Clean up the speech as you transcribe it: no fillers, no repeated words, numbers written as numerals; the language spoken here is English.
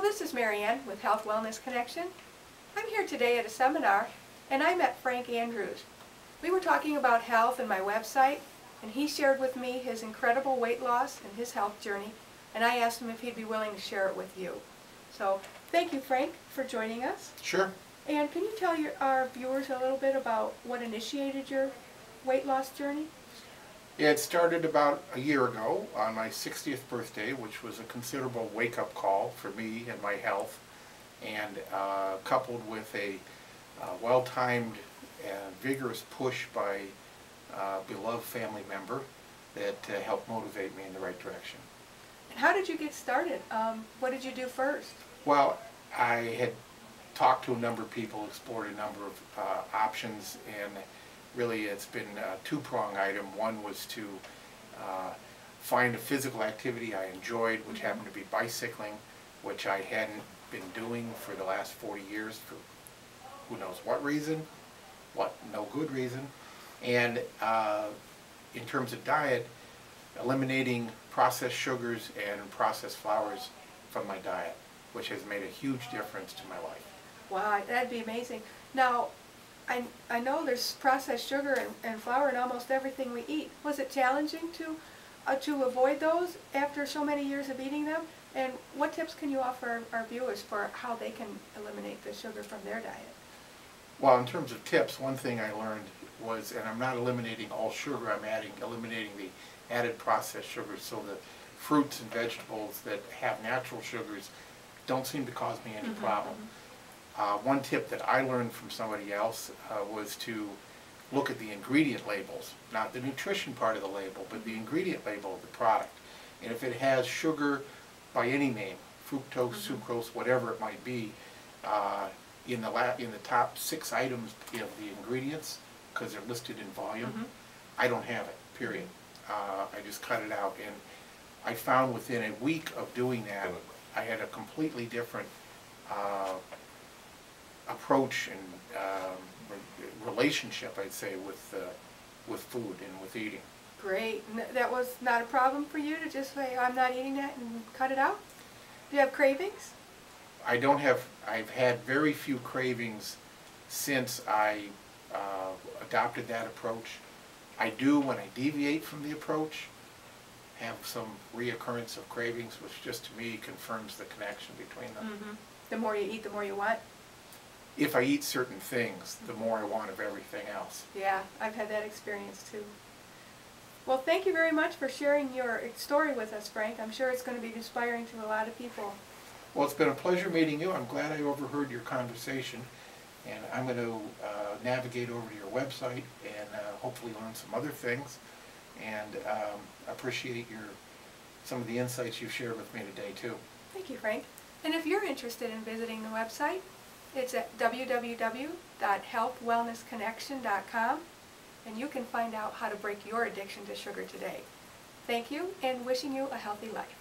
this is Marianne with Health Wellness Connection. I'm here today at a seminar and I met Frank Andrews. We were talking about health and my website, and he shared with me his incredible weight loss and his health journey, and I asked him if he'd be willing to share it with you. So thank you, Frank, for joining us. Sure. And can you tell our viewers a little bit about what initiated your weight loss journey? Yeah, it started about a year ago on my 60th birthday, which was a considerable wake-up call for me and my health, and coupled with a well-timed and vigorous push by a beloved family member that helped motivate me in the right direction. And how did you get started? What did you do first? Well, I had talked to a number of people, explored a number of options, and really it's been a two-prong item. One was to find a physical activity I enjoyed, which happened to be bicycling, which I hadn't been doing for the last 40 years for who knows what reason, no good reason. And in terms of diet, eliminating processed sugars and processed flours from my diet, which has made a huge difference to my life. Wow, that'd be amazing. Now, I know there's processed sugar and flour in almost everything we eat. Was it challenging to avoid those after so many years of eating them? And what tips can you offer our viewers for how they can eliminate the sugar from their diet? Well, in terms of tips, one thing I learned was, and I'm not eliminating all sugar, I'm eliminating the added processed sugars, so the fruits and vegetables that have natural sugars don't seem to cause me any problem. One tip that I learned from somebody else was to look at the ingredient labels, not the nutrition part of the label, but the ingredient label of the product. And if it has sugar by any name, fructose, sucrose, whatever it might be, in the top 6 items of the ingredients, because they're listed in volume, I don't have it, period. I just cut it out, and I found within a week of doing that, I had a completely different approach and relationship, I'd say, with food and with eating. Great. That was not a problem for you to just say, I'm not eating that, and cut it out? Do you have cravings? I don't have, I've had very few cravings since I adopted that approach. I do, when I deviate from the approach, have some reoccurrence of cravings, which just to me confirms the connection between them. The more you eat, the more you want? If I eat certain things, the more I want of everything else. Yeah, I've had that experience too. Well, thank you very much for sharing your story with us, Frank. I'm sure it's going to be inspiring to a lot of people. Well, it's been a pleasure meeting you. I'm glad I overheard your conversation, and I'm going to navigate over to your website and hopefully learn some other things, and appreciate some of the insights you've shared with me today too. Thank you, Frank. And if you're interested in visiting the website, it's at www.healthwellnessconnection.com, and you can find out how to break your addiction to sugar today. Thank you, and wishing you a healthy life.